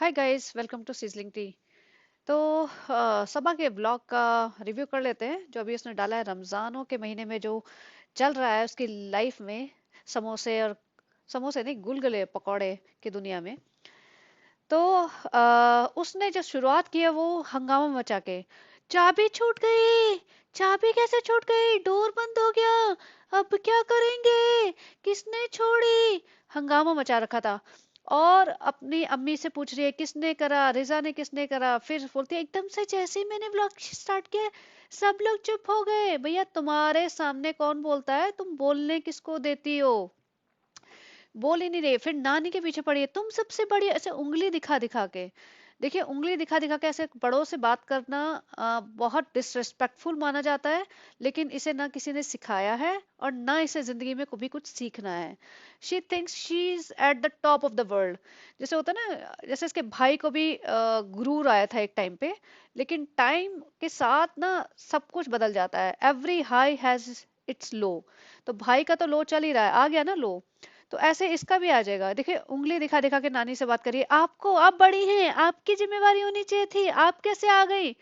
Hi guys, welcome to sizzling tea. तो सबा के ब्लॉग का रिव्यू कर लेते हैं जो अभी उसने डाला है। रमजानों के महीने में जो चल रहा है उसकी लाइफ में, समोसे और समोसे नहीं, गुलगुले पकौड़े की दुनिया में। तो उसने जो शुरुआत की है वो हंगामा मचा के, चाबी छूट गई, चाबी कैसे छूट गई, डोर बंद हो गया, अब क्या करेंगे, किसने छोड़ी, हंगामा मचा रखा था। और अपनी अम्मी से पूछ रही है किसने करा, रिजा ने किसने करा। फिर बोलती है एकदम से जैसे ही मैंने ब्लॉग स्टार्ट किया सब लोग चुप हो गए। भैया तुम्हारे सामने कौन बोलता है, तुम बोलने किसको देती हो, बोल ही नहीं रहे। फिर नानी के पीछे पड़ी है, तुम सबसे बड़ी, ऐसे उंगली दिखा दिखा के। देखिए, उंगली दिखा दिखा के ऐसे बड़ों से बात करना बहुत डिसरिस्पेक्टफुल माना जाता है। लेकिन इसे ना किसी ने सिखाया है और ना इसे जिंदगी में कभी कुछ सीखना है। She thinks she is at the top of the world. जैसे होता है ना, जैसे इसके भाई को भी गुरूर आया था एक टाइम पे। लेकिन टाइम के साथ ना सब कुछ बदल जाता है। एवरी हाई हैज इट्स लो। तो भाई का तो लो चल ही रहा है, आ गया ना लो, तो ऐसे इसका भी आ जाएगा। देखिए, उंगली दिखा दिखा के नानी से बात करिए, आपको आप बड़ी हैं, आपकी जिम्मेवारी होनी चाहिए थी, आप कैसे आ गई।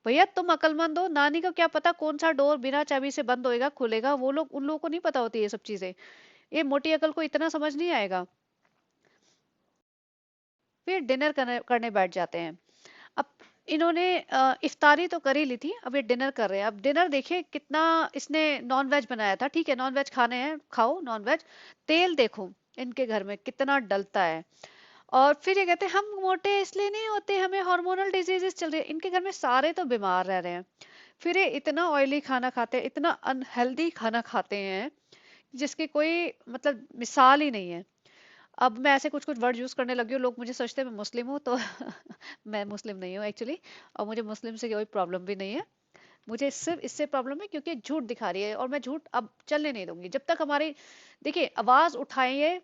भैया तुम अक्लमंद हो, नानी को क्या पता कौन सा डोर बिना चाबी से बंद होएगा खुलेगा, वो लोग, उन लोगों को नहीं पता होती ये सब चीजें। ये मोटी अकल को इतना समझ नहीं आएगा। फिर डिनर करने बैठ जाते हैं। अब इन्होंने इफ्तारी तो कर ही ली थी, अब ये डिनर कर रहे हैं। अब डिनर देखिए कितना इसने नॉन वेज बनाया था। ठीक है, नॉन वेज खाने हैं, खाओ नॉन वेज। तेल देखो इनके घर में कितना डलता है। और फिर ये कहते हैं हम मोटे इसलिए नहीं होते, हमें हार्मोनल डिजीजेस चल रही है। इनके घर में सारे तो बीमार रह रहे हैं। फिर ये इतना ऑयली खाना खाते हैं, इतना अनहेल्दी खाना खाते हैं जिसकी कोई मतलब मिसाल ही नहीं है। अब मैं ऐसे कुछ कुछ वर्ड यूज करने लगी हूँ, लोग मुझे सोचते हैं मैं मुस्लिम हूँ तो मैं मुस्लिम नहीं हूँ एक्चुअली। और मुझे मुस्लिम से कोई प्रॉब्लम भी नहीं है। मुझे सिर्फ इससे प्रॉब्लम है क्योंकि झूठ दिखा रही है और मैं झूठ अब चलने नहीं दूंगी जब तक हमारी, देखिए, आवाज उठाइए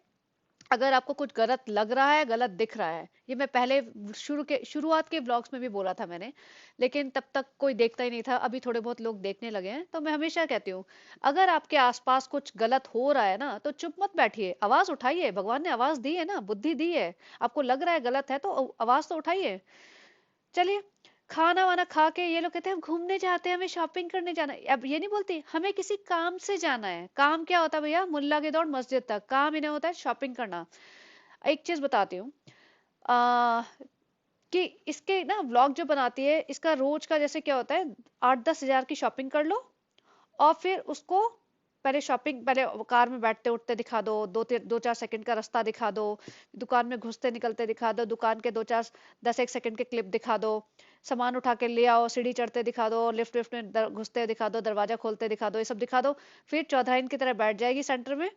अगर आपको कुछ गलत लग रहा है, गलत दिख रहा है। ये मैं पहले शुरुआत के व्लॉग्स में भी बोला था मैंने। लेकिन तब तक कोई देखता ही नहीं था, अभी थोड़े बहुत लोग देखने लगे हैं। तो मैं हमेशा कहती हूँ, अगर आपके आसपास कुछ गलत हो रहा है ना तो चुप मत बैठिए, आवाज उठाइए। भगवान ने आवाज दी है ना, बुद्धि दी है। आपको लग रहा है गलत है तो आवाज तो उठाइए। चलिए, खाना वाना खा के ये लोग कहते हैं हम घूमने जाते हैं, हमें शॉपिंग करने जाना है। अब ये नहीं बोलती हमें किसी काम से जाना है। काम क्या होता है भैया, मुल्ला की दौड़ मस्जिद तक। काम इन्हें होता है शॉपिंग करना। एक चीज बताती हूँ, आ, कि इसके ना व्लॉग जो बनाती है, इसका रोज का जैसे क्या होता है, 8-10 हजार की शॉपिंग कर लो और फिर उसको पहले शॉपिंग, पहले कार में बैठते उठते दिखा दो, 2-4 सेकंड का रास्ता दिखा दो, दुकान में घुसते निकलते दिखा दो, दुकान के 10-1 सेकंड के क्लिप दिखा दो, सामान उठा के ले आओ, सीढ़ी चढ़ते दिखा दो, लिफ्ट विफ्ट में घुसते दिखा दो, दरवाजा खोलते दिखा दो, ये सब दिखा दो। फिर चौधराइन की तरह बैठ जाएगी सेंटर में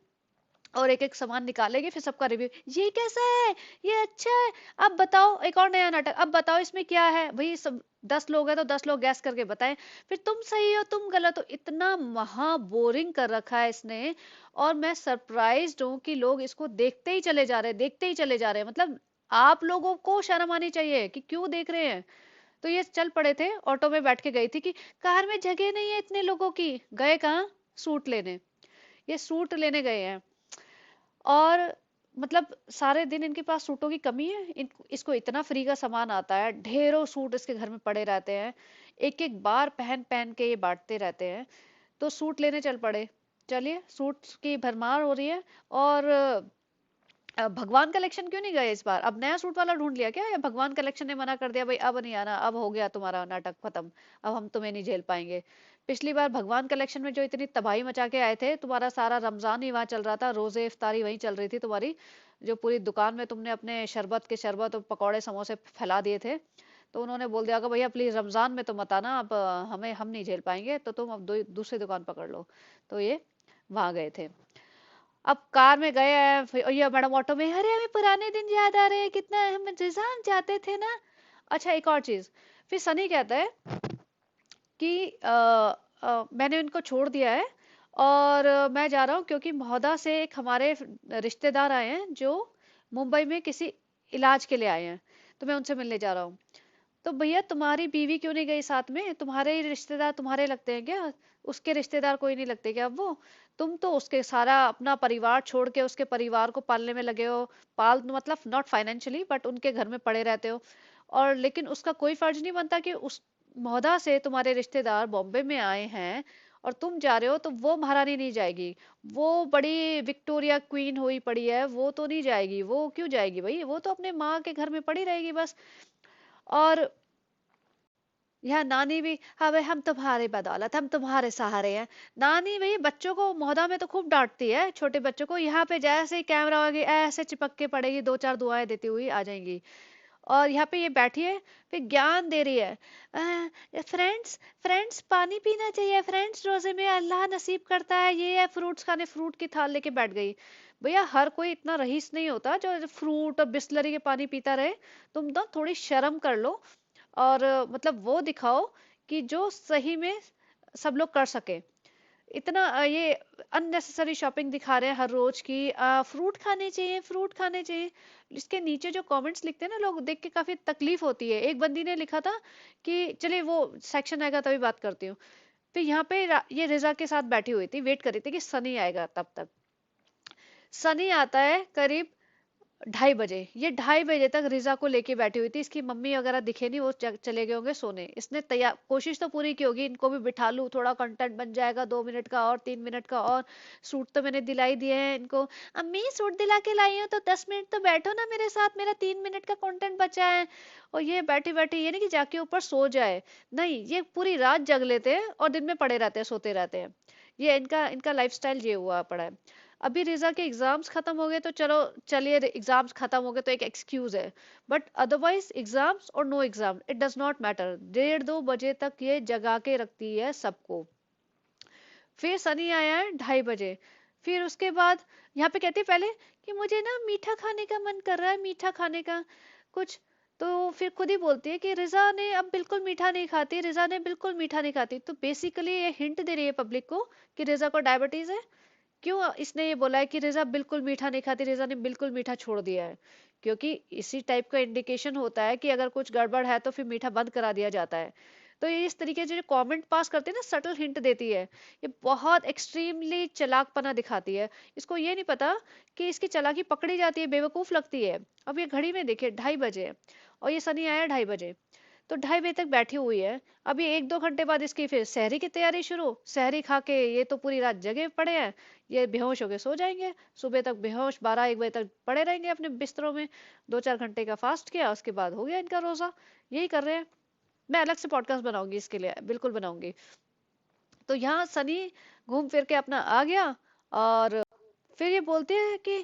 और एक एक सामान निकालेगी, फिर सबका रिव्यू, ये कैसा है, ये अच्छा है, अब बताओ एक और नया नाटक, अब बताओ इसमें क्या है। भाई सब 10 लोग हैं तो 10 लोग गैस करके बताएं। फिर तुम सही हो तुम गलत हो, इतना महा बोरिंग कर रखा है इसने। और मैं सरप्राइज्ड हूँ कि लोग इसको देखते ही चले जा रहे हैं, देखते ही चले जा रहे हैं। मतलब आप लोगों को शर्म आनी चाहिए कि क्यों देख रहे हैं। तो ये चल पड़े थे, ऑटो में बैठ के गई थी कि कार में जगह नहीं है इतने लोगों की। गए कहाँ, सूट लेने। ये सूट लेने गए हैं। और मतलब सारे दिन इनके पास सूटों की कमी है। इसको इतना फ्री का सामान आता है, ढेरों सूट इसके घर में पड़े रहते हैं, एक एक बार पहन पहन के ये बांटते रहते हैं। तो सूट लेने चल पड़े। चलिए, सूट की भरमार हो रही है। और भगवान कलेक्शन क्यों नहीं गए इस बार, अब नया सूट वाला ढूंढ लिया क्या, या भगवान कलेक्शन ने मना कर दिया भाई अब नहीं आना, अब हो गया तुम्हारा नाटक खत्म, अब हम तुम्हें नहीं झेल पाएंगे। पिछली बार भगवान कलेक्शन में जो इतनी तबाही मचा के आए थे, तुम्हारा सारा रमजान ही वहां चल रहा था, रोजे इफ्तारी वहीं चल रही थी तुम्हारी। जो पूरी दुकान में तुमने अपने शरबत के शरबत और पकौड़े समोसे फैला दिए थे। तो उन्होंने बोल दिया कि भैया प्लीज रमजान में तो मत आना, अब हमें, हम नहीं झेल पाएंगे, तो तुम अब दूसरी दुकान पकड़ लो। तो ये वहां गए थे। अब कार में गए हैं, फिर ये मैडम ऑटो में, अरे हमें पुराने दिन याद आ रहे हैं, कितना हम जिजान जाते थे ना। अच्छा, एक और चीज। फिर सनी कहता है कि मैंने उनको छोड़ दिया है और मैं जा रहा हूँ क्योंकि महोदा से एक हमारे रिश्तेदार आए हैं जो मुंबई में किसी इलाज के लिए आए हैं, तो मैं उनसे मिलने जा रहा हूँ। तो भैया तुम्हारी बीवी क्यों नहीं गई साथ में? तुम्हारे ही रिश्तेदार तुम्हारे लगते हैं क्या? उसके रिश्तेदार कोई नहीं लगते क्या वो? तुम तो उसके सारा अपना परिवार छोड़ के उसके परिवार को पालने में लगे हो। पाल मतलब नॉट फाइनेंशियली, बट उनके घर में पड़े रहते हो। और लेकिन उसका कोई फर्ज नहीं बनता कि उस महोदा से तुम्हारे रिश्तेदार बॉम्बे में आए हैं और तुम जा रहे हो, तो वो महारानी नहीं जाएगी? वो बड़ी विक्टोरिया क्वीन हुई पड़ी है, वो तो नहीं जाएगी? वो क्यों जाएगी भाई? वो तो अपने माँ के घर में पड़ी रहेगी बस। और यह नानी भी, हाँ भाई हम तुम्हारे बदौलत, हम तुम्हारे सहारे हैं। नानी भाई बच्चों को मोहदा में तो खूब डांटती है, छोटे बच्चों को। यहाँ पे जैसे ही कैमरा होगी ऐसे चिपक के पड़ेगी, दो चार दुआएं देती हुई आ जाएंगी। और यहाँ पे ये बैठी है, फिर ज्ञान दे रही है, फ्रेंड्स, फ्रेंड्स पानी पीना चाहिए फ्रेंड्स, रोजे में अल्लाह नसीब करता है, ये है फ्रूट्स खाने। फ्रूट की थाल लेके बैठ गई। भैया हर कोई इतना रईस नहीं होता जो फ्रूट और बिस्लरी के पानी पीता रहे। तुम तो थोड़ी शर्म कर लो। और मतलब वो दिखाओ कि जो सही में सब लोग कर सके। इतना ये अननेसेसरी शॉपिंग दिखा रहे हैं हर रोज की, फ्रूट खाने चाहिए, फ्रूट खाने चाहिए। इसके नीचे जो कमेंट्स लिखते हैं ना लोग, देख के काफी तकलीफ होती है। एक बंदी ने लिखा था कि चलिए वो सेक्शन आएगा तभी बात करती हूँ। फिर यहाँ पे ये रिजा के साथ बैठी हुई थी, वेट कर रही थी कि सनी आएगा। तब तक सनी आता है करीब 2:30 बजे। ये 2:30 बजे तक रिजा को लेके बैठी हुई थी। इसकी मम्मी वगैरह दिखे नहीं, वो चले गए होंगे सोने। इसने तैयार कोशिश तो पूरी की होगी, इनको भी बिठा लूं, थोड़ा कंटेंट बन जाएगा, 2 मिनट का और 3 मिनट का और। सूट तो मैंने दिलाई दिए हैं इनको। अम्मी सूट दिला के लाई हूँ तो 10 मिनट तो बैठो ना मेरे साथ, मेरा 3 मिनट का कंटेंट बचा है। और ये बैठी बैठी, ये नहीं कि जाके ऊपर सो जाए, नहीं, ये पूरी रात जग लेते हैं और दिन में पड़े रहते हैं, सोते रहते हैं। ये इनका इनका लाइफस्टाइल ये हुआ पड़ा है। अभी रिजा के एग्जाम्स खत्म हो गए तो चलो, चलिए एग्जाम्स खत्म हो गए तो एक एक्सक्यूज है। बट अदरवाइज एग्जाम्स और no exam it does not matter, 1:30 2 बजे तक ये जगा के रखती है सबको। फिर सनी आया है 2:30 बजे। फिर उसके बाद यहाँ पे कहती है पहले कि मुझे ना मीठा खाने का मन कर रहा है, मीठा खाने का कुछ। तो फिर खुद ही बोलती है कि रिजा ने अब बिल्कुल मीठा नहीं खाती, रिजा ने बिल्कुल मीठा नहीं खाती। तो बेसिकली ये हिंट दे रही है पब्लिक को कि रिजा को डायबिटीज है। क्यों इसने ये बोला है कि रिजा बिल्कुल मीठा नहीं खाती, रिजा ने बिल्कुल मीठा छोड़ दिया है? क्योंकि इसी टाइप का इंडिकेशन होता है कि अगर कुछ गड़बड़ है तो फिर मीठा बंद करा दिया जाता है। तो ये इस तरीके से जो कमेंट पास करते हैं ना, सटल हिंट देती है। ये बहुत एक्सट्रीमली चालाकपना दिखाती है। इसको ये नहीं पता कि इसकी चालाकी पकड़ी जाती है, बेवकूफ लगती है। अब ये घड़ी में देखिए 2:30 बजे है और ये सनी आया 2:30 बजे। तो 2:30 बजे तक बैठी हुई है। अभी 1 2 घंटे बाद इसकी फिर सहरी की तैयारी शुरू। सहरी खा के ये तो पूरी रात जगे पड़े हैं। ये बेहोश होके सो जाएंगे, सुबह तक बेहोश, 12 1 बजे तक पड़े रहेंगे अपने बिस्तरों में। 2 4 घंटे का फास्ट किया, उसके बाद हो गया इनका रोजा। यही कर रहे हैं। मैं अलग से पॉडकास्ट बनाऊंगी इसके लिए, बिल्कुल बनाऊंगी। तो यहाँ सनी घूम फिर के अपना आ गया। और फिर ये बोलते हैं कि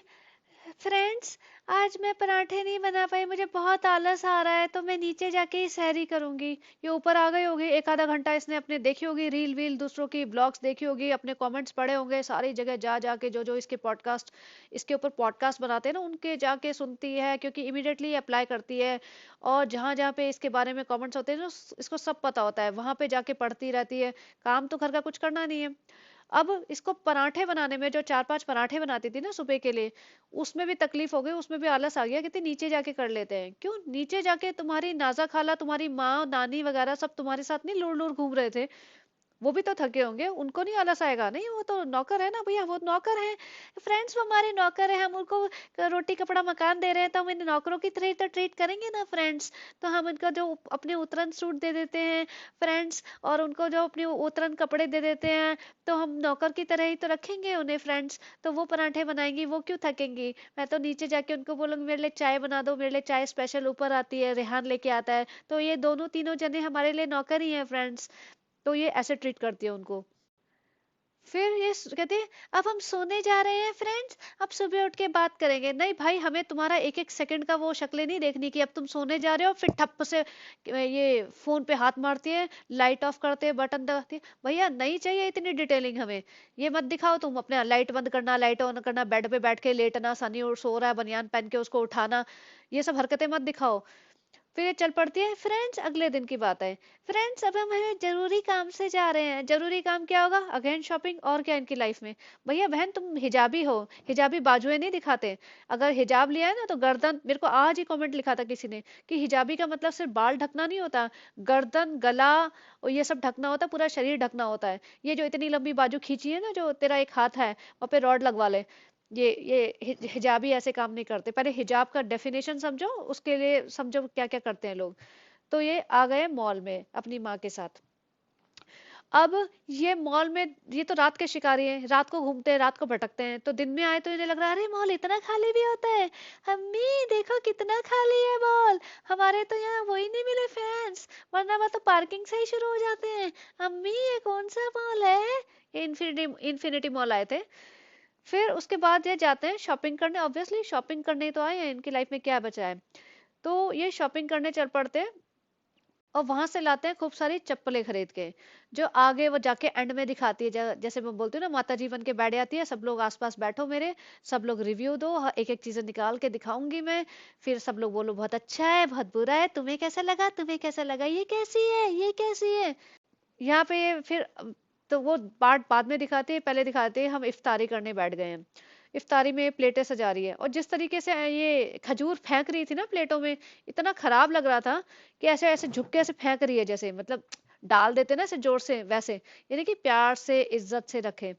फ्रेंड्स, आज मैं पराठे नहीं बना पाई, मुझे बहुत आलस आ रहा है, तो मैं नीचे जाके ही सहरी करूंगी। ये ऊपर आ गई होगी, एक आधा घंटा इसने अपने देखी होगी, रील वील दूसरों की ब्लॉग्स देखी होगी, अपने कमेंट्स पढ़े होंगे, सारी जगह जा जाके जो जो इसके पॉडकास्ट, इसके ऊपर पॉडकास्ट बनाते हैं ना, उनके जाके सुनती है, क्योंकि इमीडिएटली अप्लाई करती है। और जहां जहां पे इसके बारे में कमेंट्स होते हैं ना, इसको सब पता होता है, वहां पे जाके पढ़ती रहती है। काम तो घर का कुछ करना नहीं है। अब इसको पराठे बनाने में, जो 4 5 पराठे बनाती थी ना सुबह के लिए, उसमें भी तकलीफ हो गई, उसमें भी आलस आ गया। कहते नीचे जाके कर लेते हैं। क्यों नीचे जाके? तुम्हारी नाजा खाला, तुम्हारी माँ नानी वगैरह सब तुम्हारे साथ नहीं लुढ़ लुढ़ घूम रहे थे? वो भी तो थके होंगे, उनको नहीं आलस आएगा? नहीं, वो तो नौकर है ना भैया, वो नौकर है। फ्रेंड्स वो हमारे नौकर है, हम उनको रोटी कपड़ा मकान दे रहे हैं, तो हम इन नौकरों की तरह ही तो ट्रीट करेंगे ना फ्रेंड्स। तो हम उनका जो अपने उतरन सूट दे देते हैं फ्रेंड्स, और उनको जो अपने उतरन कपड़े दे देते हैं, तो हम नौकर की तरह ही तो रखेंगे उन्हें फ्रेंड्स। तो वो पराठे बनाएंगी, वो क्यों थकेंगी? मैं तो नीचे जाके उनको बोलूंगी मेरे लिए चाय बना दो, मेरे लिए चाय स्पेशल ऊपर आती है, रेहान लेके आता है। तो ये दोनों तीनों जने हमारे लिए नौकर ही हैं फ्रेंड्स। तो ये ऐसे ट्रीट करती है उनको। फिर ये कहते हैं अब हम सोने जा रहे हैं फ्रेंड्स, अब सुबह उठ के बात करेंगे। नहीं भाई, हमें तुम्हारा एक एक सेकंड का वो शक्लें नहीं देखनी कि अब तुम सोने जा रहे हो, फिर ठप से ये फोन पे हाथ मारती है, लाइट ऑफ करते हैं, बटन दबाती है। भैया नहीं चाहिए इतनी डिटेलिंग हमें। ये मत दिखाओ तुम अपने, लाइट बंद करना, लाइट ऑन करना, बेड पे बैठ के लेटना, सनी और सो रहा है बनियान पहन के उसको उठाना, ये सब हरकतें मत दिखाओ। फिर ये चल पड़ती है। फ्रेंड्स, अगले दिन की बात है, फ्रेंड्स अब हम हमें जरूरी काम से जा रहे हैं। जरूरी काम क्या होगा? Again shopping. और क्या इनकी लाइफ में? भैया बहन तुम हिजाबी हो, हिजाबी बाजुएं नहीं दिखाते। अगर हिजाब लिया है ना तो गर्दन, मेरे को आज ही कमेंट लिखा था किसी ने कि हिजाबी का मतलब सिर्फ बाल ढकना नहीं होता, गर्दन, गला और ये सब ढकना होता है, पूरा शरीर ढकना होता है। ये जो इतनी लंबी बाजू खींची है ना, जो तेरा एक हाथ है वहाँ पे रॉड लगवा ले। ये हिजाबी ऐसे काम नहीं करते। पहले हिजाब का डेफिनेशन समझो, उसके लिए समझो क्या क्या करते हैं लोग। तो ये आ गए मॉल में अपनी माँ के साथ। अब ये मॉल में, ये तो रात के शिकारी हैं, रात को घूमते हैं, रात को भटकते हैं। तो दिन में आए तो इन्हें लग रहा है अरे मॉल इतना खाली भी होता है। अम्मी देखो कितना खाली है मॉल, हमारे तो यहाँ वही नहीं मिले फैंस, वरना वह तो पार्किंग से ही शुरू हो जाते हैं। अम्मी ये कौन सा मॉल है? ये इन्फिनिटी इन्फिनिटी मॉल आए थे। फिर उसके बाद ये जाते हैं शॉपिंग करने। ऑब्वियसली शॉपिंग करने ही तो आए हैं, इनकी लाइफ में क्या बचा है। तो ये शॉपिंग करने चल पड़ते हैं और वहां से लाते हैं खूब सारी चप्पलें खरीद के, जो आगे वो जाके एंड में दिखाती है। जैसे मैं बोलती हूँ ना, माता जी बन के बैठ जाती है, सब लोग आसपास बैठो मेरे, सब लोग रिव्यू दो, एक एक चीजें निकाल के दिखाऊंगी मैं। फिर सब लोग बोलो बहुत अच्छा है, बहुत बुरा है, तुम्हें कैसा लगा, तुम्हें कैसा लगा, ये कैसी है, ये कैसी है। यहाँ पे फिर तो वो पार्ट बाद में दिखाते हैं, पहले दिखाते हैं हम इफ्तारी करने बैठ गए हैं। इफ्तारी में प्लेटें सजा रही है, और जिस तरीके से ये खजूर फेंक रही थी ना प्लेटों में, इतना खराब लग रहा था कि ऐसे ऐसे झुक के ऐसे फेंक रही है, जैसे मतलब डाल देते ना ऐसे जोर से, वैसे यानी कि प्यार से इज्जत से रखे।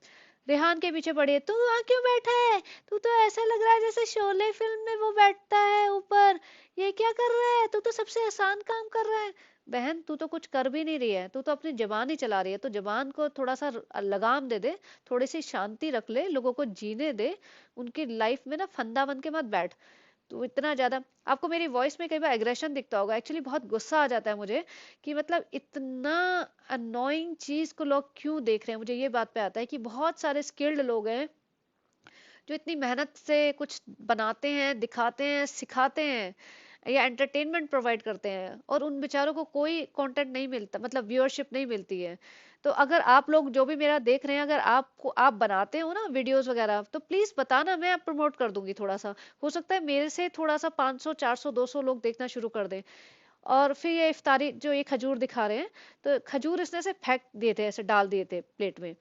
रेहान के पीछे पड़ी है, तू वहां क्यों बैठा है? तू तो ऐसा लग रहा है जैसे शोले फिल्म में वो बैठता है ऊपर, ये क्या कर रहा है? तू तो सबसे आसान काम कर रहा है। बहन तू तो कुछ कर भी नहीं रही है, तू तो अपनी जबान ही चला रही है। तो जबान को थोड़ा सा लगाम दे दे, थोड़ी सी शांति रख ले, लोगों को जीने दे, उनकी लाइफ में ना फंदा बन के मत बैठ। तो इतना ज्यादा आपको मेरी वॉइस में कई बार एग्रेशन दिखता होगा, एक्चुअली बहुत गुस्सा आ जाता है मुझे कि मतलब इतना अनोइंग चीज को लोग क्यों देख रहे हैं। मुझे ये बात पे आता है कि बहुत सारे स्किल्ड लोग हैं जो इतनी मेहनत से कुछ बनाते हैं, दिखाते हैं, सिखाते हैं या एंटरटेनमेंट प्रोवाइड करते हैं, और उन बेचारों को कोई कंटेंट नहीं मिलता, मतलब व्यूअरशिप नहीं मिलती है। तो अगर आप लोग जो भी मेरा देख रहे हैं, अगर आपको आप बनाते हो ना वीडियोस वगैरह, तो प्लीज बताना, मैं प्रमोट कर दूंगी थोड़ा सा। हो सकता है मेरे से थोड़ा सा 500 400 200 लोग देखना शुरू कर दें। और फिर ये इफ्तारी जो ये खजूर दिखा रहे हैं, तो खजूर इसने से फेंक दिए थे, ऐसे डाल दिए थे प्लेट में।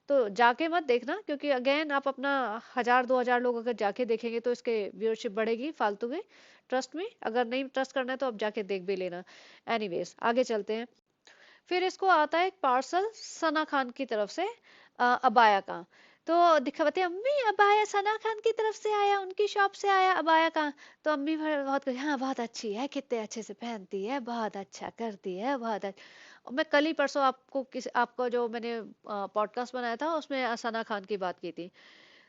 तो जाके मत देखना, क्योंकि अगेन आप अपना 1000 2000 लोग अगर जाके देखेंगे तो इसके व्यूअरशिप बढ़ेगी फालतू के। ट्रस्ट में, अगर नहीं ट्रस्ट करना है तो आप जाके देख भी लेना। एनीवेज आगे चलते हैं। फिर इसको आता है एक पार्सल सना खान की तरफ से, अबाया का। तो दिखाते अम्मी अबाया सना खान की तरफ से आया, उनकी शॉप से आया अबाया का। तो अम्मी बहुत हाँ बहुत अच्छी है, कितने अच्छे से पहनती है, बहुत अच्छा करती है, बहुत अच्छा। और मैं कल ही परसों आपको जो मैंने पॉडकास्ट बनाया था उसमें सना खान की बात की थी।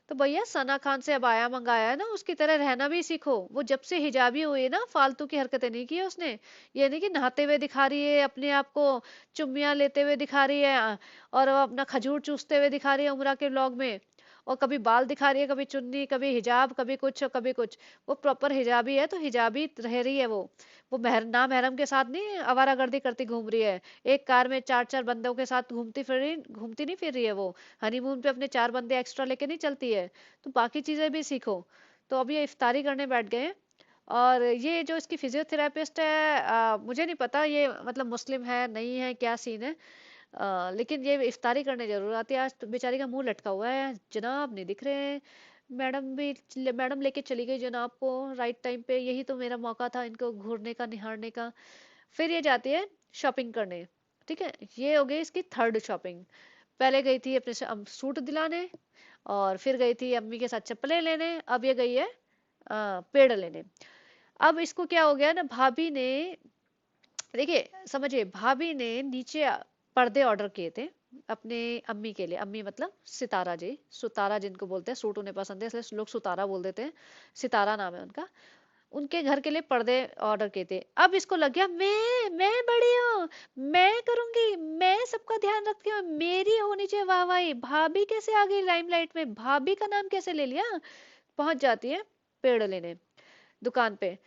तो भैया सना खान से अबाया मंगाया है ना, उसकी तरह रहना भी सीखो। वो जब से हिजाबी हुई है ना, फालतू की हरकतें नहीं की उसने। ये नहीं कि नहाते हुए दिखा रही है अपने आप को, चुम्मियां लेते हुए दिखा रही है, और वो अपना खजूर चूसते हुए दिखा रही है उमरा के व्लॉग में, और कभी बाल दिखा रही है, कभी चुन्नी, कभी हिजाब, कभी कुछ कभी कुछ। वो प्रॉपर हिजाबी है, तो हिजाबी रह रही है वो ना महरम के साथ नहीं आवारागर्दी करती घूम रही है। एक कार में 4 4 बंदों के साथ घूमती नहीं फिर रही है वो। हनीमून पे अपने 4 बंदे एक्स्ट्रा लेके नहीं चलती है। तो बाकी चीजें भी सीखो। तो अभी ये इफ्तारी करने बैठ गए हैं। और ये जो इसकी फिजियोथेरापिस्ट है, मुझे नहीं पता ये मतलब मुस्लिम है नहीं है, क्या सीन है। लेकिन ये इफ्तारी करने जरूर आती है। आज तो बेचारी का मुंह लटका हुआ है, जनाब नहीं दिख रहे हैं। मैडम लेके चली गई जनाब को राइट टाइम पे, यही तो मेरा मौका था इनको घूरने का, निहारने का। फिर ये जाती है शॉपिंग करने। ठीक है, ये हो गई इसकी थर्ड शॉपिंग। पहले गई थी अपने से सूट दिलाने, और फिर गई थी अम्मी के साथ चप्पलें लेने, अब ये गई है पेड़ लेने। अब इसको क्या हो गया ना, भाभी ने, देखिए समझिए, भाभी ने नीचे पर्दे ऑर्डर किए थे अपने अम्मी के लिए। अम्मी मतलब सितारा जी, सुतारा जिनको बोलते हैं, सूट उन्हें पसंद है इसलिए लोग सुतारा बोल देते हैं, सितारा नाम है उनका। उनके घर के लिए पर्दे ऑर्डर किए थे। अब इसको लग गया मैं बड़ी हूँ, मैं करूंगी, मैं सबका ध्यान रखती हूँ, मेरी होनी चाहिए वाहवाही। भाभी कैसे आ गई लाइमलाइट में, भाभी का नाम कैसे ले लिया। पहुंच जाती है पेड़ लेने दुकान पे।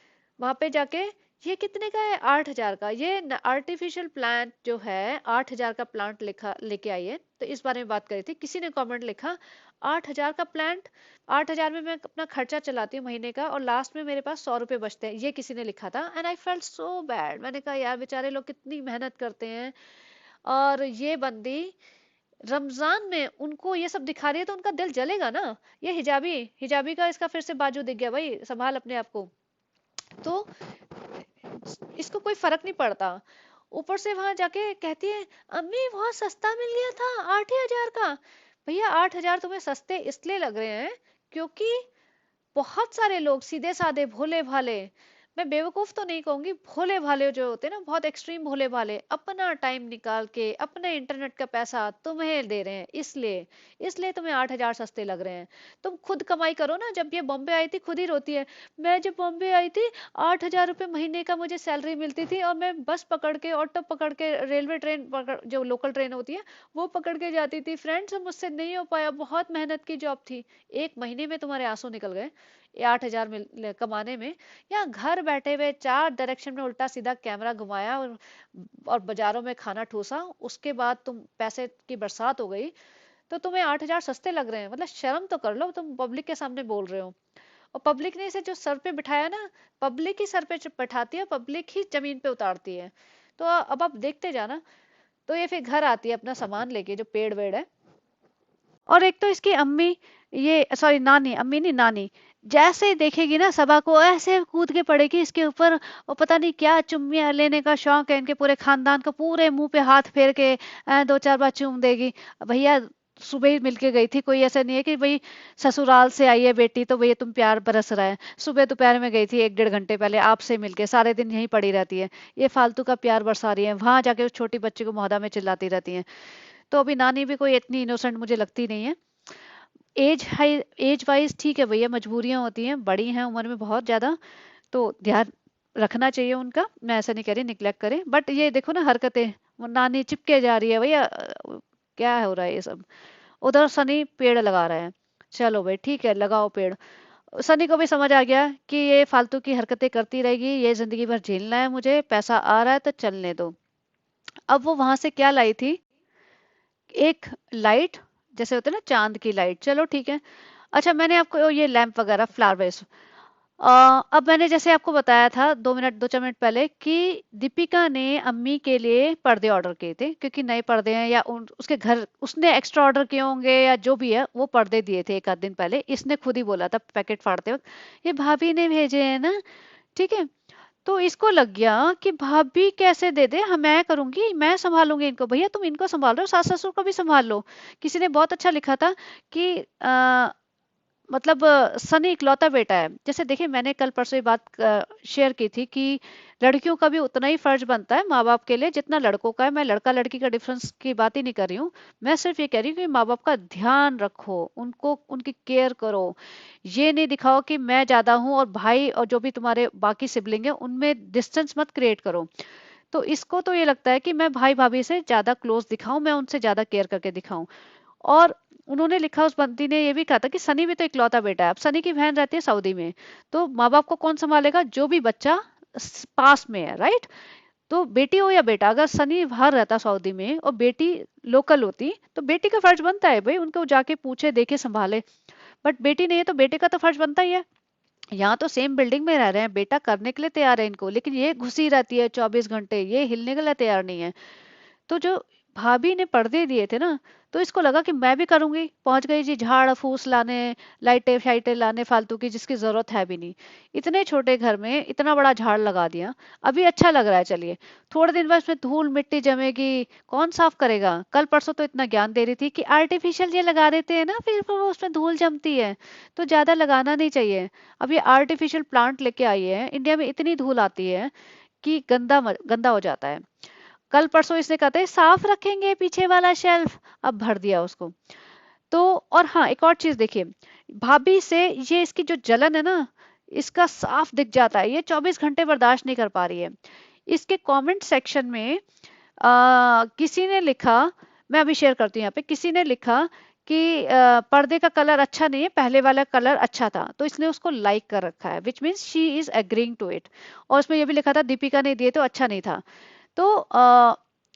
वहां पे जाके, ये कितने का है? 8000 का। ये आर्टिफिशियल प्लांट जो है 8000 का प्लांट लिखा लेके आई है। तो इस बारे में बात करी थी, किसी ने कमेंट लिखा 8,000 का प्लांट, 8,000 में मैं अपना खर्चा चलाती हूँ महीने का, और लास्ट में मेरे पास 100 रुपए बचते हैं, ये किसी ने लिखा था। And I felt so bad, मैंने कहा यार बेचारे लोग कितनी मेहनत करते हैं, और ये बंदी रमजान में उनको ये सब दिखा रही है, तो उनका दिल जलेगा ना। ये हिजाबी, हिजाबी का इसका फिर से बाजू दिख गया, भाई संभाल अपने आप को। तो इसको कोई फर्क नहीं पड़ता। ऊपर से वहां जाके कहती है अम्मी बहुत सस्ता मिल गया था 8,000 का। भैया 8,000 तुम्हें सस्ते इसलिए लग रहे हैं क्योंकि बहुत सारे लोग सीधे साधे भोले भाले, मैं बेवकूफ तो नहीं कहूंगी, भोले भाले जो होते हैं ना, बहुत एक्सट्रीम भोले भाले, अपना टाइम निकाल के अपने इंटरनेट का पैसा तुम्हें दे रहे हैं, इसलिए इसलिए तुम्हें 8,000 सस्ते लग रहे हैं। तुम खुद कमाई करो ना। जब ये बॉम्बे आई थी खुद ही रोती है, मैं जब बॉम्बे आई थी 8,000 रुपये महीने का मुझे सैलरी मिलती थी, और मैं बस पकड़ के, ऑटो पकड़ के, रेलवे ट्रेन पकड़, जो लोकल ट्रेन होती है वो पकड़ के जाती थी। फ्रेंड्स मुझसे नहीं हो पाया, बहुत मेहनत की जॉब थी। एक महीने में तुम्हारे आंसू निकल गए ये 8,000 कमाने में। या घर बैठे हुए 4 डायरेक्शन में उल्टा सीधा कैमरा घुमाया, और बाजारों में खाना ठूसा, उसके बाद तुम पैसे की बरसात हो गई, तो तुम्हें 8,000 सस्ते लग रहे हैं। मतलब शर्म तो कर लो, तुम पब्लिक के सामने बोल रहे हो। और पब्लिक ने इसे जो सर पे बिठाया ना, पब्लिक ही सर पे बैठाती है, पब्लिक ही जमीन पे उतारती है। तो अब आप देखते जाना। तो ये फिर घर आती है अपना सामान लेके, जो पेड़ वेड़ है। और एक तो इसकी अम्मी, ये सॉरी नानी, अम्मी नहीं नानी, जैसे ही देखेगी ना सबा को ऐसे कूद के पड़ेगी इसके ऊपर, और पता नहीं क्या चुम्मियां लेने का शौक है इनके पूरे खानदान को, पूरे मुंह पे हाथ फेर के 2-4 बार चूम देगी। भैया सुबह ही मिलके गई थी, कोई ऐसा नहीं है कि भाई ससुराल से आई है बेटी तो भैया तुम प्यार बरस रहा है। सुबह दोपहर में गई थी 1-1.5 घंटे पहले आपसे मिलके, सारे दिन यहीं पड़ी रहती है, ये फालतू का प्यार बरसा रही है, वहां जाके उस छोटी बच्ची को मोहदा में चिल्लाती रहती है। तो अभी नानी भी कोई इतनी इनोसेंट मुझे लगती नहीं है। एज हाई, एज वाइज ठीक है भैया, मजबूरियां होती हैं, बड़ी हैं उम्र में बहुत ज्यादा, तो ध्यान रखना चाहिए उनका, मैं ऐसा नहीं कह रही निग्लेक्ट करें, बट ये देखो ना हरकतें, वो नानी चिपके जा रही है भैया, क्या हो रहा है ये सब। उधर सनी पेड़ लगा रहा है, चलो भाई ठीक है लगाओ पेड़। सनी को भी समझ आ गया कि ये फालतू की हरकतें करती रहेगी, ये जिंदगी भर झेलना है मुझे, पैसा आ रहा है तो चलने दो। अब वो वहां से क्या लाई थी, एक लाइट, जैसे होते हैं ना चांद की लाइट, चलो ठीक है। अच्छा मैंने आपको ये लैंप वगैरह फ्लावर वेस, अब मैंने जैसे आपको बताया था 2 मिनट 2-4 मिनट पहले कि दीपिका ने अम्मी के लिए पर्दे ऑर्डर किए थे, क्योंकि नए पर्दे हैं, या उसके घर उसने एक्स्ट्रा ऑर्डर किए होंगे, या जो भी है वो पर्दे दिए थे 1 आध दिन पहले, इसने खुद ही बोला था पैकेट फाड़ते वक्त, ये भाभी ने भेजे हैं ना, ठीक है। तो इसको लग गया कि भाभी कैसे दे दे, हम मैं करूंगी, मैं संभालूंगी इनको। भैया तुम इनको संभाल रहे हो, सास ससुर को भी संभाल लो। किसी ने बहुत अच्छा लिखा था कि मतलब सनी इकलौता बेटा है। जैसे देखिए मैंने कल परसों ये बात शेयर की थी कि लड़कियों का भी उतना ही फर्ज बनता है माँ बाप के लिए जितना लड़कों का है। मैं लड़का लड़की का डिफरेंस की बात ही नहीं कर रही हूँ, मैं सिर्फ ये कह रही हूँ कि माँ बाप का ध्यान रखो, उनको उनकी केयर करो। ये नहीं दिखाओ कि मैं ज्यादा हूँ और भाई और जो भी तुम्हारे बाकी सिबलिंग है उनमें डिस्टेंस मत क्रिएट करो। तो इसको तो ये लगता है कि मैं भाई भाभी से ज्यादा क्लोज दिखाऊं, मैं उनसे ज्यादा केयर करके दिखाऊं। और उन्होंने लिखा, उस बंदी ने ये भी कहा था कि सनी भी तो इकलौता बेटा है। अब सनी की बहन रहती है सऊदी में, तो माँ बाप को कौन संभालेगा, जो भी बच्चा पास में है, राइट। तो बेटी हो या बेटा, अगर सनी बाहर रहता सऊदी में और बेटी लोकल होती, तो बेटी का फर्ज बनता है भाई उनको जाके पूछे देखे संभाले। बट बेटी नहीं है तो बेटे का तो फर्ज बनता ही है। यहाँ तो सेम बिल्डिंग में रह रहे हैं, बेटा करने के लिए तैयार है इनको, लेकिन ये घुसी रहती है 24 घंटे, ये हिलने के लिए तैयार नहीं है। तो जो भाभी ने पर्दे दिए थे ना, तो इसको लगा कि मैं भी करूंगी, पहुंच गई जी झाड़ फूस लाने, लाइटें शाइटें लाने फालतू की जिसकी जरूरत है भी नहीं। इतने छोटे घर में इतना बड़ा झाड़ लगा दिया, अभी अच्छा लग रहा है चलिए। थोड़े दिन बाद इसमें धूल मिट्टी जमेगी, कौन साफ करेगा। कल परसों तो इतना ज्ञान दे रही थी कि आर्टिफिशियल ये लगा देते हैं ना, फिर वो उसमें धूल जमती है, तो ज्यादा लगाना नहीं चाहिए। अब ये आर्टिफिशियल प्लांट लेके आई है, इंडिया में इतनी धूल आती है कि गंदा गंदा हो जाता है। कल परसों इसने कहा था साफ रखेंगे पीछे वाला शेल्फ, अब भर दिया उसको। तो और हाँ एक और चीज देखिए, भाभी से ये इसकी जो जलन है ना, इसका साफ दिख जाता है, ये 24 घंटे बर्दाश्त नहीं कर पा रही है। इसके कमेंट सेक्शन में किसी ने लिखा, मैं अभी शेयर करती हूँ यहाँ पे, किसी ने लिखा कि पर्दे का कलर अच्छा नहीं है, पहले वाला कलर अच्छा था, तो इसने उसको लाइक कर रखा है, which means she is agreeing to it. और उसमें ये भी लिखा था दीपिका ने दिए तो अच्छा नहीं था। तो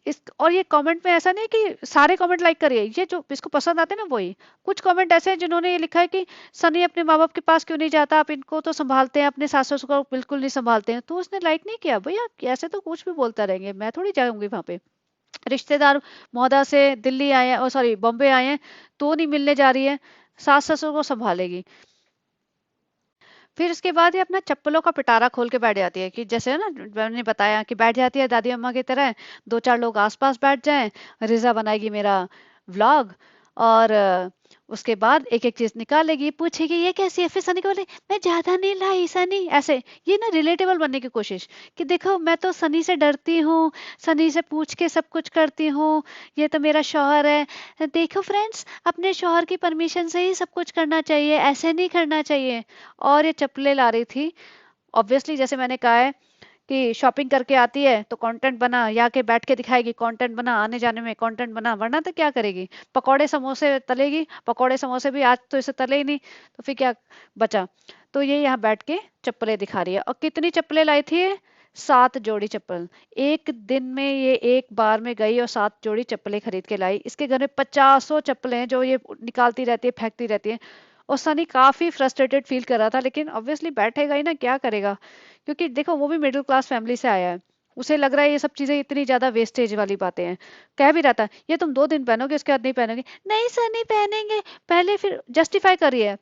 इस और ये कमेंट में ऐसा नहीं कि सारे कमेंट लाइक करिए, ये जो इसको पसंद आते हैं ना वही। कुछ कमेंट ऐसे हैं जिन्होंने ये लिखा है कि सनी अपने माँ बाप के पास क्यों नहीं जाता, आप इनको तो संभालते हैं, अपने सास ससुर को बिल्कुल नहीं संभालते हैं। तो उसने लाइक नहीं किया भैया, ऐसे तो कुछ भी बोलता रहेंगे, मैं थोड़ी जाऊंगी वहां पे। रिश्तेदार महोदा से दिल्ली आए हैं, सॉरी बॉम्बे आए हैं, तो नहीं मिलने जा रही है, सास ससुर को संभालेगी। फिर उसके बाद ये अपना चप्पलों का पिटारा खोल के बैठ जाती है कि जैसे ना मैंने बताया कि बैठ जाती है दादी अम्मा की तरह, दो चार लोग आसपास बैठ जाएं, रिजा बनाएगी मेरा व्लॉग, और उसके बाद एक एक चीज निकालेगी, पूछेगी ये कैसी है, फिर सनी को बोले मैं ज्यादा नहीं लाई सनी, ऐसे ये ना रिलेटेबल बनने की कोशिश कि देखो मैं तो सनी से डरती हूँ, सनी से पूछ के सब कुछ करती हूँ, ये तो मेरा शौहर है, देखो फ्रेंड्स अपने शौहर की परमिशन से ही सब कुछ करना चाहिए, ऐसे नहीं करना चाहिए। और ये चप्पलें ला रही थी, ऑब्वियसली जैसे मैंने कहा है कि शॉपिंग करके आती है तो कंटेंट बना, या के बैठ के दिखाएगी कंटेंट बना, आने जाने में कंटेंट बना, वरना तो क्या करेगी, पकौड़े समोसे तलेगी, पकौड़े समोसे भी आज तो इसे तले ही नहीं, तो फिर क्या बचा। तो ये यहाँ बैठ के चप्पलें दिखा रही है, और कितनी चप्पलें लाई थी ये, 7 जोड़ी चप्पल। एक दिन में ये एक बार में गई और 7 जोड़ी चप्पलें खरीद के लाई, इसके घर में 50 चप्पलें हैं जो ये निकालती रहती है फेंकती रहती है। और सनी काफी फ्रस्ट्रेटेड फील कर रहा था, लेकिन ऑब्वियसली बैठेगा ही ना, क्या करेगा, क्योंकि देखो वो भी मिडिल क्लास फैमिली से आया है, उसे लग रहा है ये सब चीजें इतनी ज्यादा वेस्टेज वाली बातें हैं। कह भी रहा था ये तुम 2 दिन पहनोगे उसके बाद नहीं पहनोगे, नहीं सर नहीं पहनेंगे, पहले फिर जस्टिफाई करिए,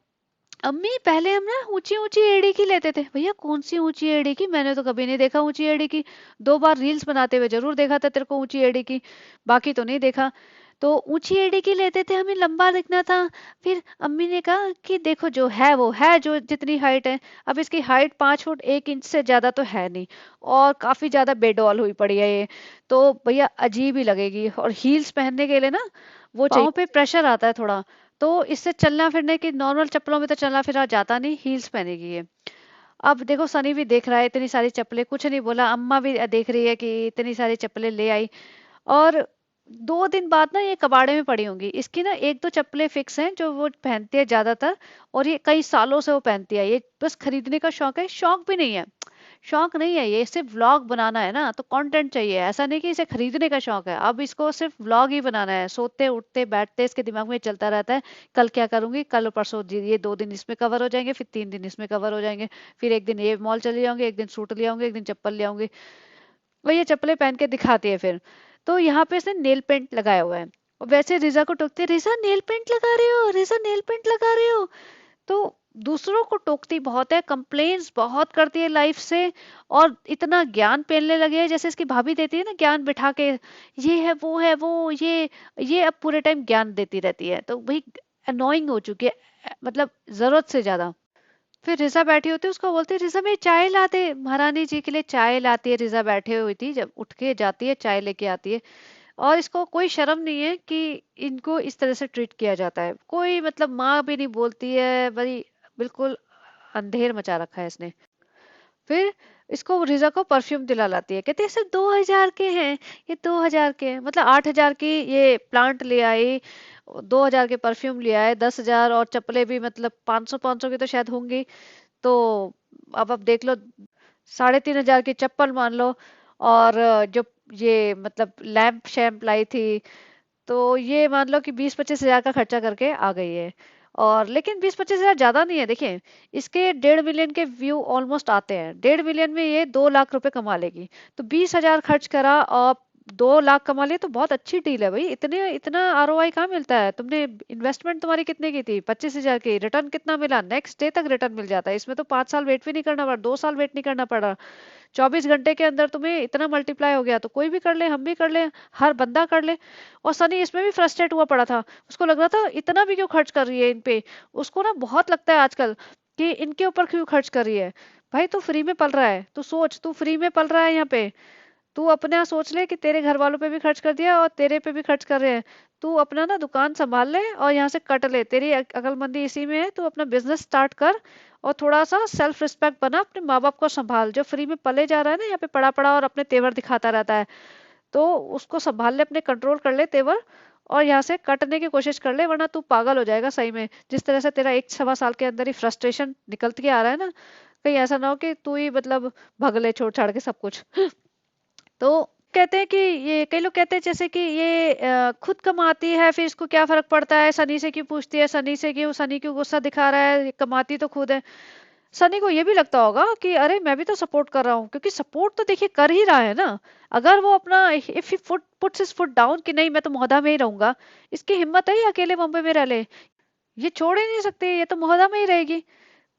अम्मी पहले हम ना ऊंची ऊंची एड़ी की लेते थे। भैया कौन सी ऊंची एड़ी की, मैंने तो कभी नहीं देखा ऊंची एड़ी की, 2 बार रील्स बनाते हुए जरूर देखा था तेरे को ऊंची एड़ी की, बाकी तो नहीं देखा। तो ऊंची एड़ी की लेते थे, हमें लंबा दिखना था। फिर अम्मी ने कहा कि देखो जो है वो है, जो जितनी हाइट है, अब इसकी हाइट 5 फुट 1 इंच से ज्यादा तो है नहीं, और काफी ज्यादा बेडॉल हुई पड़ी है ये, तो भैया अजीब ही लगेगी, और हील्स पहनने के लिए ना वो चाहिए, पाँव पे प्रेशर आता है थोड़ा, तो इससे चलना फिरने की, नॉर्मल चप्पलों में तो चलना फिरा जाता नहीं, हील्स पहनेगी ये। अब देखो सनी भी देख रहा है इतनी सारी चप्पलें, कुछ नहीं बोला, अम्मा भी देख रही है कि इतनी सारी चप्पलें ले आई। और 2 दिन बाद ना ये कबाड़े में पड़ी होंगी, इसकी ना एक दो चप्पलें फिक्स हैं जो वो पहनती है ज्यादातर, और ये कई सालों से वो पहनती है, ये बस खरीदने का शौक है, शौक भी नहीं है, शौक नहीं है, ये सिर्फ व्लॉग बनाना है ना, तो कंटेंट चाहिए, ऐसा नहीं कि इसे खरीदने का शौक है, अब इसको सिर्फ व्लॉग ही बनाना है, सोते उठते बैठते इसके दिमाग में चलता रहता है, कल क्या करूंगी, कल परसों ये 2 दिन इसमें कवर हो जाएंगे, फिर 3 दिन इसमें कवर हो जाएंगे, फिर एक दिन ये मॉल चले जाऊंगे, एक दिन सूट ले आऊंगे, एक दिन चप्पल ले आऊंगी, वो ये चप्पलें पहन के दिखाती है फिर। तो यहाँ पे इसने नेल पेंट लगाया हुआ है, और वैसे रिजा को टोकते हैं, रिजा नेल पेंट लगा रहे हो, रिजा नेल पेंट लगा रहे हो, तो दूसरों को टोकती बहुत है, कंप्लेन्स बहुत करती है लाइफ से, और इतना ज्ञान पेलने लगे है, जैसे इसकी भाभी देती है ना ज्ञान बिठा के, ये है वो है वो ये अब पूरे टाइम ज्ञान देती रहती है, तो भाई अनोइंग हो चुकी है, मतलब जरूरत से ज्यादा। फिर रिजा बैठी होती है, उसको बोलती है रिजा मेरी चाय ला दे, महारानी जी के लिए चाय लाती है, रिजा बैठे हुई थी, जब उठ के जाती है चाय लेके आती है, और इसको कोई शर्म नहीं है कि इनको इस तरह से ट्रीट किया जाता है, कोई मतलब माँ भी नहीं बोलती है, बड़ी बिल्कुल अंधेर मचा रखा है इसने। फिर इसको रिजा को परफ्यूम दिला लाती है, कहते हैं सिर्फ 2,000 के हैं, ये 2,000 के हैं, मतलब 8,000 की ये प्लांट ले आई, 2,000 के परफ्यूम ले आए, 10,000, और चप्पलें भी मतलब 500 की तो शायद होंगी। तो अब देख लो, 3,500 की चप्पल मान लो, और जो ये मतलब लैंप शैम्प लाई थी, तो ये मान लो कि 20-25 हजार का खर्चा करके आ गई है। और लेकिन 20-25 हजार ज्यादा नहीं है, देखिए इसके 1.5 मिलियन के व्यू ऑलमोस्ट आते हैं, 1.5 मिलियन में ये 2 लाख रुपए कमा लेगी, तो 20 हजार खर्च करा और 2 लाख कमा लिए, तो बहुत अच्छी डील है भाई, इतने इतना आरओआई कहाँ मिलता है, तुमने इन्वेस्टमेंट तुम्हारी कितने की थी, 25 हजार की, रिटर्न कितना मिला, नेक्स्ट डे तक रिटर्न मिल जाता है, इसमें तो 5 साल वेट भी नहीं करना पड़ा, 2 साल वेट नहीं करना पड़ा, 24 घंटे के अंदर तुम्हें इतना मल्टीप्लाई हो गया, तो कोई भी कर ले, हम भी कर ले, हर बंदा कर ले। और सनी इसमें भी फ्रस्ट्रेट हुआ पड़ा था, उसको लग रहा था इतना भी क्यों खर्च कर रही है इन पे, उसको ना बहुत लगता है आजकल कि इनके ऊपर क्यों खर्च कर रही है। भाई तू फ्री में पल रहा है, तू सोच, तू फ्री में पल रहा है यहाँ पे, तू अपना सोच ले कि तेरे घर वालों पे भी खर्च कर दिया और तेरे पे भी खर्च कर रहे हैं, तू अपना ना दुकान संभाल ले और यहाँ से कट ले, तेरी अकलमंदी इसी में है, तू अपना बिजनेस स्टार्ट कर, और थोड़ा सा सेल्फ रिस्पेक्ट बना, अपने माँ बाप को संभाल, जो फ्री में पले जा रहा है ना यहाँ पे पड़ा पड़ा और अपने तेवर दिखाता रहता है, तो उसको संभाल ले, अपने कंट्रोल कर ले तेवर, और यहाँ से कटने की कोशिश कर ले, वरना तू पागल हो जाएगा सही में, जिस तरह से तेरा 1 सवा साल के अंदर ही फ्रस्ट्रेशन निकलते के आ रहा है ना, कहीं ऐसा ना हो कि तू ही मतलब भगले छोड़ छाड़ के सब कुछ। तो कहते हैं कि ये, कई लोग कहते हैं जैसे कि ये खुद कमाती है फिर इसको क्या फर्क पड़ता है, सनी से क्यों पूछती है, सनी से क्यों, सनी क्यों गुस्सा दिखा रहा है, कमाती तो खुद है। सनी को ये भी लगता होगा कि अरे मैं भी तो सपोर्ट कर रहा हूँ, क्योंकि सपोर्ट तो देखिए कर ही रहा है ना। अगर वो अपना, if he foot puts his foot down कि नहीं मैं तो मोहदा में ही रहूंगा, इसकी हिम्मत है ये अकेले बॉम्बे में रह ले, ये छोड़ ही नहीं सकती, ये तो मोहदा में ही रहेगी।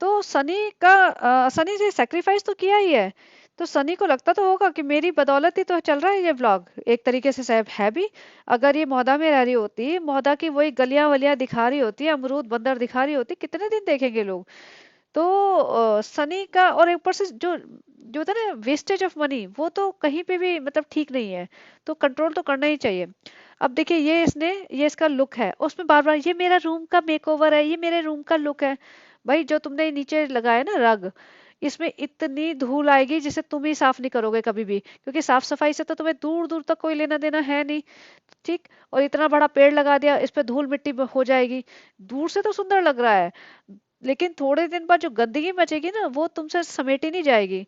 तो सनी का सनी से सेक्रीफाइस तो किया ही है। तो सनी को लगता तो होगा कि मेरी बदौलत ही तो चल रहा है ये व्लॉग, एक तरीके से साहब है भी। अगर ये मोहदा में रह रही होती, मोहदा की वही गलियां वलियां दिखा रही होती, अमरूद बंदर दिखा रही होती, कितने दिन देखेंगे लोग। तो सनी का, और ऊपर से जो जो होता है ना वेस्टेज ऑफ मनी, वो तो कहीं पे भी मतलब ठीक नहीं है। तो कंट्रोल तो करना ही चाहिए। अब देखिए ये इसने, ये इसका लुक है, उसमें बार बार ये मेरा रूम का मेकओवर है, ये मेरे रूम का लुक है। भाई जो तुमने नीचे लगाया ना रग, इसमें इतनी धूल आएगी जिसे तुम ही साफ नहीं करोगे कभी भी, क्योंकि साफ सफाई से तो तुम्हें दूर दूर तक कोई लेना देना है नहीं। ठीक। और इतना बड़ा पेड़ लगा दिया, इस पे धूल मिट्टी हो जाएगी। दूर से तो सुंदर लग रहा है, लेकिन थोड़े दिन बाद जो गंदगी मचेगी ना, वो तुमसे समेटी नहीं जाएगी।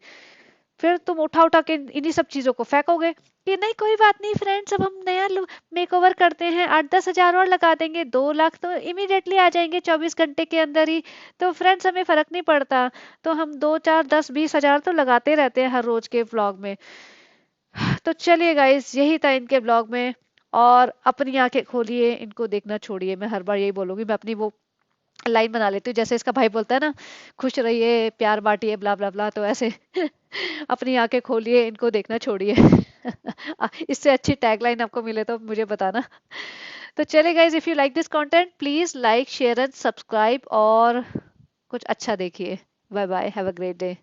फिर तुम उठा उठा के इन्हीं सब चीजों को फेंकोगे कि नहीं कोई बात नहीं फ्रेंड्स, अब हम नया मेकओवर करते हैं, 8-10 हजार और लगा देंगे, 2 लाख तो इमीडिएटली आ जाएंगे 24 घंटे के अंदर ही। तो फ्रेंड्स हमें फर्क नहीं पड़ता। तो हम 2, 4, 10, 20 हजार तो लगाते रहते हैं हर रोज के व्लॉग में। तो चलिए गाइस, यही था इनके ब्लॉग में। और अपनी आंखें खोलिए, इनको देखना छोड़िए, मैं हर बार यही बोलूंगी, मैं अपनी वो लाइन बना लेती हूँ जैसे इसका भाई बोलता है ना, खुश रहिए प्यार बांटिए ब्ला ब्ला ब्ला, तो ऐसे अपनी आंखें खोलिए, इनको देखना छोड़िए। इससे अच्छी टैगलाइन आपको मिले तो मुझे बताना। तो चले guys, if you like this content please like share and subscribe, और कुछ अच्छा देखिए। Bye bye, have a great day.